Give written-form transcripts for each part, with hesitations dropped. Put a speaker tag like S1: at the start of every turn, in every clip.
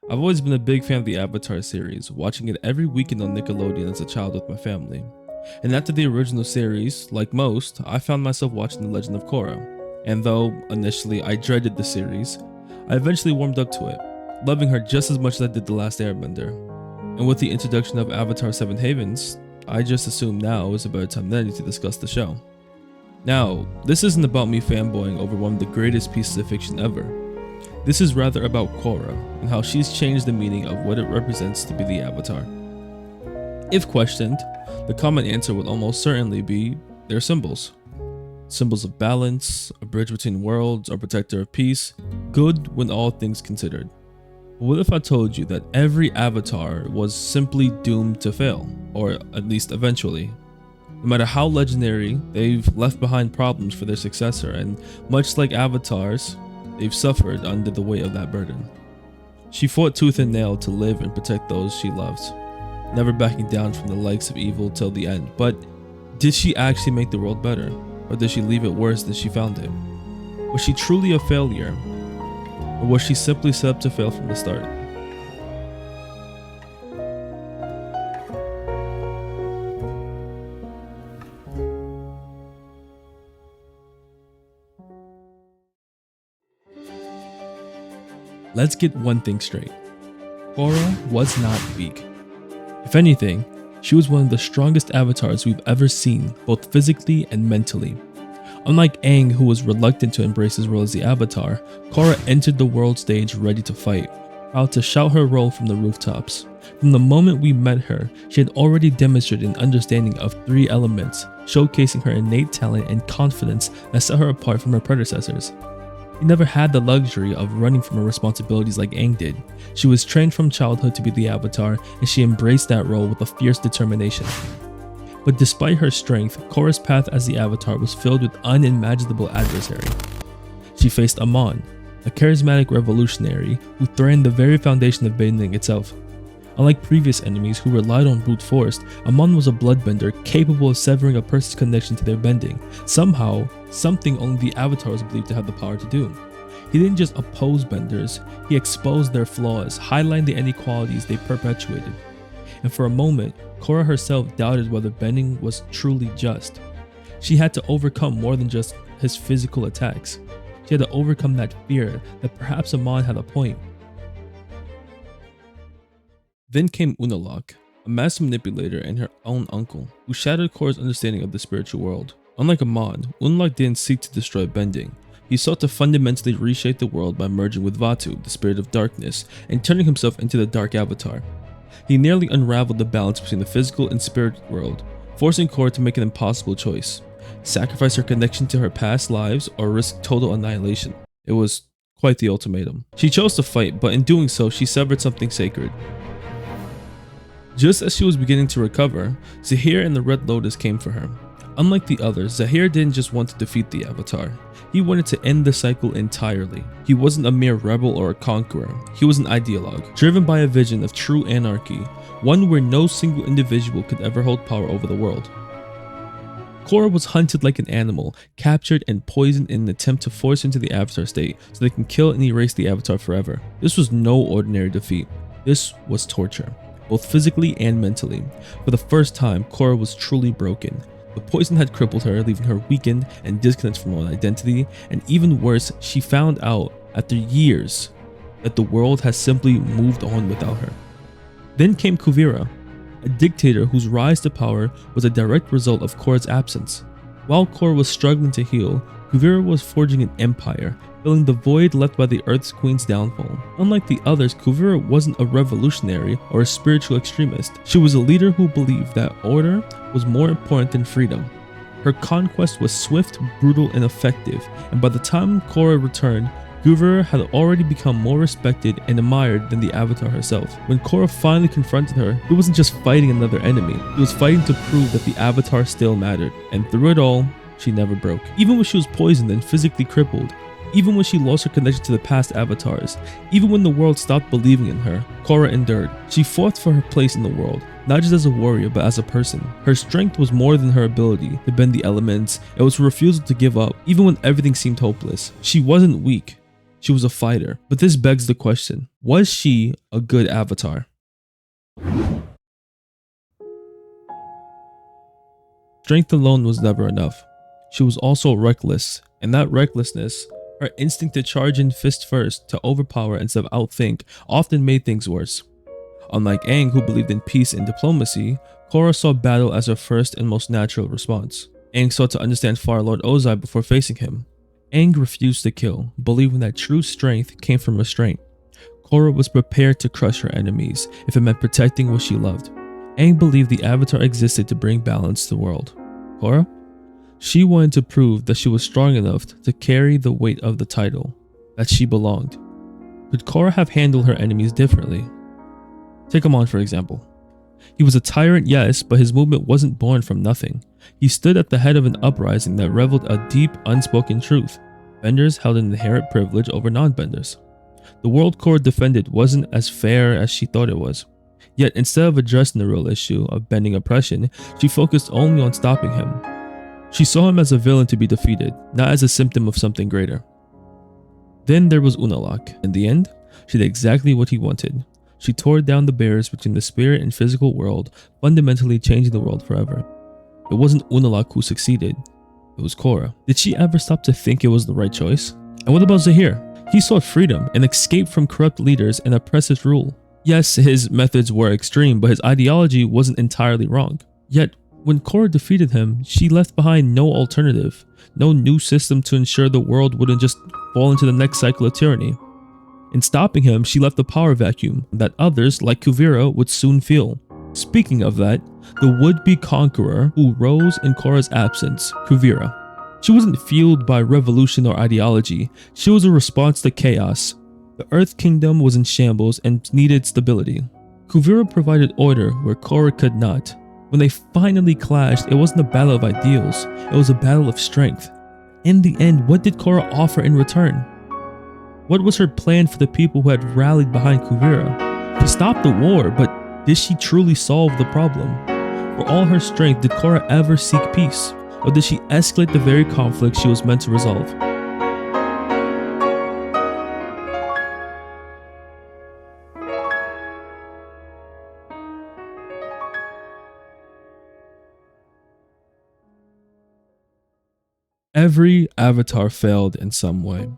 S1: I've always been a big fan of the Avatar series, watching it every weekend on Nickelodeon as a child with my family. And after the original series, like most, I found myself watching The Legend of Korra. And though, initially, I dreaded the series, I eventually warmed up to it, loving her just as much as I did The Last Airbender. And with the introduction of Avatar 7 Havens, I just assume now is a better time than any to discuss the show. Now, this isn't about me fanboying over one of the greatest pieces of fiction ever. This is rather about Korra and how she's changed the meaning of what it represents to be the Avatar. If questioned, the common answer would almost certainly be their symbols. Symbols of balance, a bridge between worlds, a protector of peace, good when all things considered. But what if I told you that every Avatar was simply doomed to fail, or at least eventually? No matter how legendary, they've left behind problems for their successor, and much like Avatars, they've suffered under the weight of that burden. She fought tooth and nail to live and protect those she loved, never backing down from the likes of evil till the end. But did she actually make the world better, or did she leave it worse than she found it? Was she truly a failure, or was she simply set up to fail from the start? Let's get one thing straight. Korra was not weak. If anything, she was one of the strongest avatars we've ever seen, both physically and mentally. Unlike Aang, who was reluctant to embrace his role as the Avatar, Korra entered the world stage ready to fight, proud to shout her role from the rooftops. From the moment we met her, she had already demonstrated an understanding of three elements, showcasing her innate talent and confidence that set her apart from her predecessors. She never had the luxury of running from her responsibilities like Aang did. She was trained from childhood to be the Avatar, and she embraced that role with a fierce determination. But despite her strength, Korra's path as the Avatar was filled with unimaginable adversary. She faced Amon, a charismatic revolutionary who threatened the very foundation of bending itself. Unlike previous enemies who relied on brute force, Amon was a bloodbender capable of severing a person's connection to their bending. Somehow, something only the Avatar was believed to have the power to do. He didn't just oppose benders, he exposed their flaws, highlighting the inequalities they perpetuated. And for a moment, Korra herself doubted whether bending was truly just. She had to overcome more than just his physical attacks. She had to overcome that fear that perhaps Amon had a point. Then came Unalaq, a master manipulator and her own uncle, who shattered Korra's understanding of the spiritual world. Unlike Amon, Unalaq didn't seek to destroy bending. He sought to fundamentally reshape the world by merging with Vatu, the spirit of darkness, and turning himself into the Dark Avatar. He nearly unraveled the balance between the physical and spiritual world, forcing Korra to make an impossible choice: sacrifice her connection to her past lives or risk total annihilation. It was quite the ultimatum. She chose to fight, but in doing so, she severed something sacred. Just as she was beginning to recover, Zahir and the Red Lotus came for her. Unlike the others, Zahir didn't just want to defeat the Avatar. He wanted to end the cycle entirely. He wasn't a mere rebel or a conqueror. He was an ideologue, driven by a vision of true anarchy, one where no single individual could ever hold power over the world. Korra was hunted like an animal, captured and poisoned in an attempt to force into the Avatar state so they can kill and erase the Avatar forever. This was no ordinary defeat. This was torture, both physically and mentally. For the first time, Korra was truly broken. The poison had crippled her, leaving her weakened and disconnected from her own identity, and even worse, she found out, after years, that the world has simply moved on without her. Then came Kuvira, a dictator whose rise to power was a direct result of Korra's absence. While Korra was struggling to heal, Kuvira was forging an empire, filling the void left by the Earth's Queen's downfall. Unlike the others, Kuvira wasn't a revolutionary or a spiritual extremist. She was a leader who believed that order was more important than freedom. Her conquest was swift, brutal, and effective, and by the time Korra returned, Kuvira had already become more respected and admired than the Avatar herself. When Korra finally confronted her, he wasn't just fighting another enemy, he was fighting to prove that the Avatar still mattered. And through it all, she never broke. Even when she was poisoned and physically crippled, even when she lost her connection to the past Avatars, even when the world stopped believing in her, Korra endured. She fought for her place in the world, not just as a warrior but as a person. Her strength was more than her ability to bend the elements, it was her refusal to give up, even when everything seemed hopeless. She wasn't weak, she was a fighter. But this begs the question, was she a good avatar? Strength alone was never enough. She was also reckless, and that recklessness, her instinct to charge in fist first, to overpower instead of outthink, often made things worse. Unlike Aang, who believed in peace and diplomacy, Korra saw battle as her first and most natural response. Aang sought to understand firelord Ozai before facing him. Aang refused to kill, believing that true strength came from restraint. Korra was prepared to crush her enemies if it meant protecting what she loved. Aang believed the Avatar existed to bring balance to the world. Korra? She wanted to prove that she was strong enough to carry the weight of the title, that she belonged. Could Korra have handled her enemies differently? Take Amon for example. He was a tyrant, yes, but his movement wasn't born from nothing. He stood at the head of an uprising that reveled a deep, unspoken truth. Benders held an inherent privilege over non-benders. The world Korra defended wasn't as fair as she thought it was. Yet instead of addressing the real issue of bending oppression, she focused only on stopping him. She saw him as a villain to be defeated, not as a symptom of something greater. Then there was Unalaq. In the end, she did exactly what he wanted. She tore down the barriers between the spirit and physical world, fundamentally changing the world forever. It wasn't Unalaq who succeeded, it was Korra. Did she ever stop to think it was the right choice? And what about Zahir? He sought freedom and escaped from corrupt leaders and oppressive rule. Yes, his methods were extreme, but his ideology wasn't entirely wrong. Yet, when Korra defeated him, she left behind no alternative, no new system to ensure the world wouldn't just fall into the next cycle of tyranny. In stopping him, she left a power vacuum that others, like Kuvira, would soon feel. Speaking of that, the would-be conqueror who rose in Korra's absence, Kuvira. She wasn't fueled by revolution or ideology, she was a response to chaos. The Earth Kingdom was in shambles and needed stability. Kuvira provided order where Korra could not. When they finally clashed, it wasn't a battle of ideals, it was a battle of strength. In the end, what did Korra offer in return? What was her plan for the people who had rallied behind Kuvira? She stopped the war, but did she truly solve the problem? For all her strength, did Korra ever seek peace? Or did she escalate the very conflict she was meant to resolve? Every avatar failed in some way.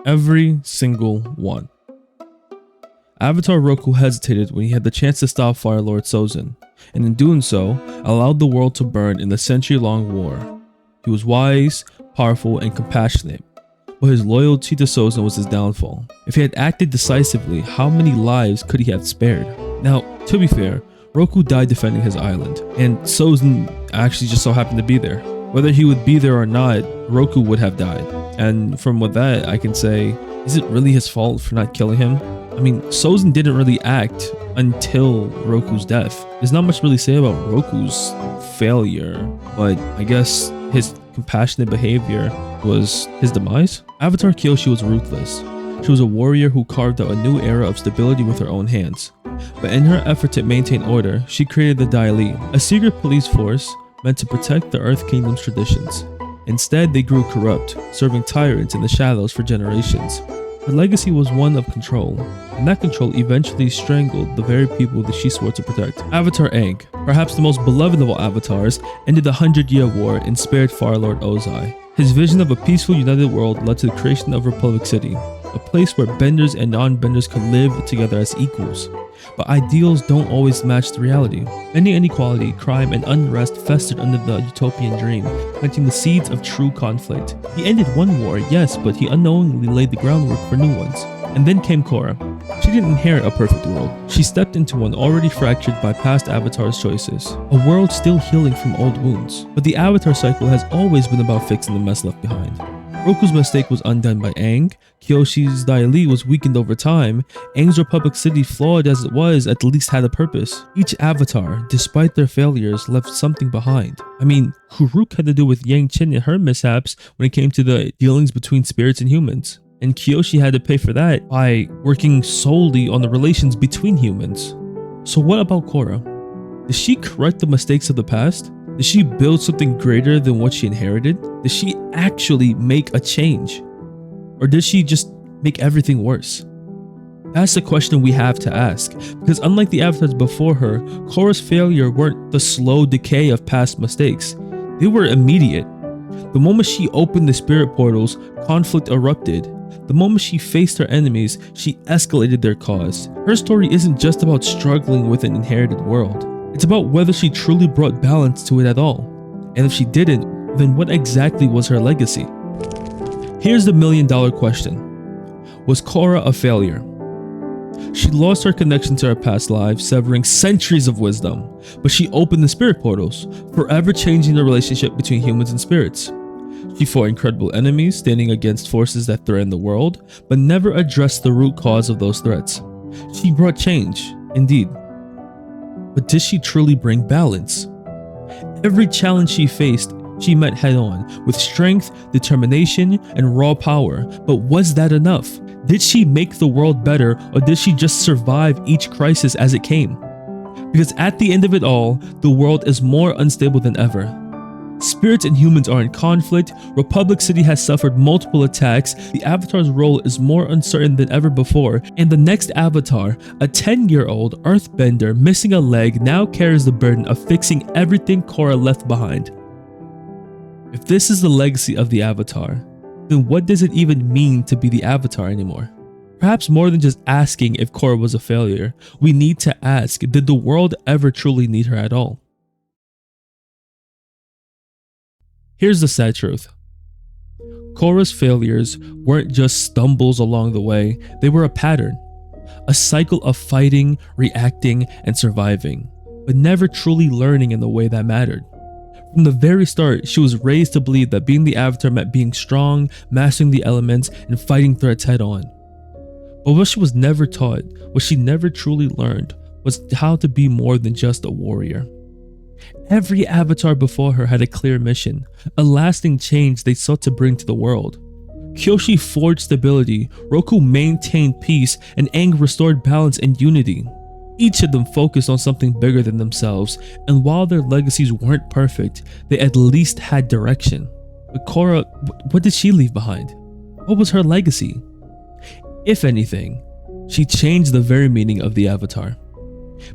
S1: Every single one. Avatar Roku hesitated when he had the chance to stop firelord Sozin, and in doing so, allowed the world to burn in the century-long war. He was wise, powerful, and compassionate, but his loyalty to Sozin was his downfall. If he had acted decisively, how many lives could he have spared? Now, to be fair, Roku died defending his island, and Sozin actually just so happened to be there. Whether he would be there or not, Roku would have died. And from what that I can say, is it really his fault for not killing him? I mean, Sozin didn't really act until Roku's death. There's not much to really say about Roku's failure, but I guess his compassionate behavior was his demise. Avatar Kyoshi was ruthless. She was a warrior who carved out a new era of stability with her own hands. But in her effort to maintain order, she created the Dai Li, a secret police force meant to protect the Earth Kingdom's traditions. Instead, they grew corrupt, serving tyrants in the shadows for generations. Her legacy was one of control, and that control eventually strangled the very people that she swore to protect. Avatar Aang, perhaps the most beloved of all avatars, ended the 100-Year War and spared firelord Ozai. His vision of a peaceful, united world led to the creation of Republic City, a place where benders and non-benders could live together as equals. But ideals don't always match the reality. Many inequality, crime, and unrest festered under the utopian dream, planting the seeds of true conflict. He ended one war, yes, but he unknowingly laid the groundwork for new ones. And then came Korra. She didn't inherit a perfect world. She stepped into one already fractured by past avatars' choices. A world still healing from old wounds. But the avatar cycle has always been about fixing the mess left behind. Roku's mistake was undone by Aang, Kyoshi's Dai Li was weakened over time, Aang's Republic City, flawed as it was, at least had a purpose. Each avatar, despite their failures, left something behind. I mean, Kuruk had to do with Yang Chen and her mishaps when it came to the dealings between spirits and humans. And Kyoshi had to pay for that by working solely on the relations between humans. So what about Korra? Did she correct the mistakes of the past? Did she build something greater than what she inherited? Did she actually make a change? Or did she just make everything worse? That's the question we have to ask, because unlike the avatars before her, Korra's failure weren't the slow decay of past mistakes. They were immediate. The moment she opened the spirit portals, conflict erupted. The moment she faced her enemies, she escalated their cause. Her story isn't just about struggling with an inherited world. It's about whether she truly brought balance to it at all. And if she didn't, then what exactly was her legacy? Here's the million-dollar question. Was Korra a failure? She lost her connection to her past lives, severing centuries of wisdom, but she opened the spirit portals, forever changing the relationship between humans and spirits. She fought incredible enemies, standing against forces that threatened the world, but never addressed the root cause of those threats. She brought change, indeed. But did she truly bring balance? Every challenge she faced, she met head-on, with strength, determination, and raw power. But was that enough? Did she make the world better, or did she just survive each crisis as it came? Because at the end of it all, the world is more unstable than ever. Spirits and humans are in conflict, Republic City has suffered multiple attacks, the Avatar's role is more uncertain than ever before, and the next Avatar, a 10-year-old Earthbender missing a leg, now carries the burden of fixing everything Korra left behind. If this is the legacy of the Avatar, then what does it even mean to be the Avatar anymore? Perhaps more than just asking if Korra was a failure, we need to ask, did the world ever truly need her at all? Here's the sad truth. Korra's failures weren't just stumbles along the way, they were a pattern. A cycle of fighting, reacting, and surviving, but never truly learning in the way that mattered. From the very start, she was raised to believe that being the Avatar meant being strong, mastering the elements, and fighting threats head-on. But what she was never taught, what she never truly learned, was how to be more than just a warrior. Every Avatar before her had a clear mission, a lasting change they sought to bring to the world. Kyoshi forged stability, Roku maintained peace, and Aang restored balance and unity. Each of them focused on something bigger than themselves, and while their legacies weren't perfect, they at least had direction. But Korra, what did she leave behind? What was her legacy? If anything, she changed the very meaning of the Avatar.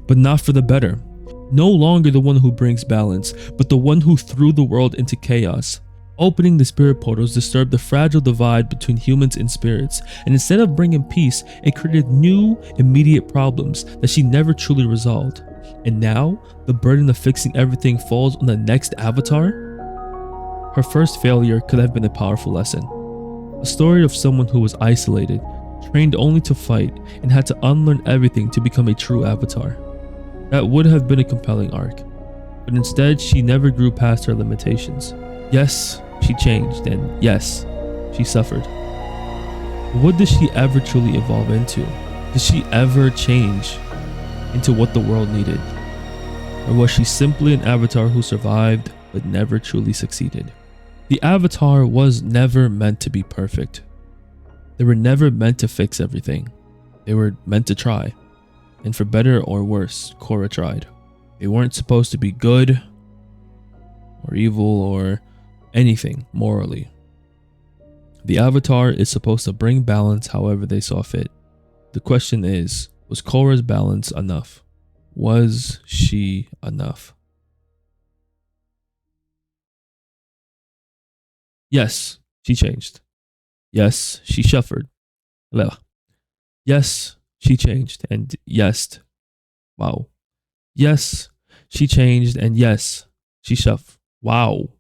S1: But not for the better. No longer the one who brings balance, but the one who threw the world into chaos. Opening the spirit portals disturbed the fragile divide between humans and spirits, and instead of bringing peace, it created new, immediate problems that she never truly resolved. And now, the burden of fixing everything falls on the next Avatar? Her first failure could have been a powerful lesson. A story of someone who was isolated, trained only to fight, and had to unlearn everything to become a true Avatar. That would have been a compelling arc, but instead she never grew past her limitations. Yes, she changed, and yes, she suffered. But what did she ever truly evolve into? Did she ever change into what the world needed? Or was she simply an Avatar who survived but never truly succeeded? The Avatar was never meant to be perfect. They were never meant to fix everything. They were meant to try. And for better or worse, Korra tried. They weren't supposed to be good or evil or anything morally. The Avatar is supposed to bring balance however they saw fit. The question is, was Korra's balance enough? Was she enough? Yes, she changed. Yes, she suffered. Yes, she changed, and yes, wow. Yes, she changed, and yes, she suffered. Wow.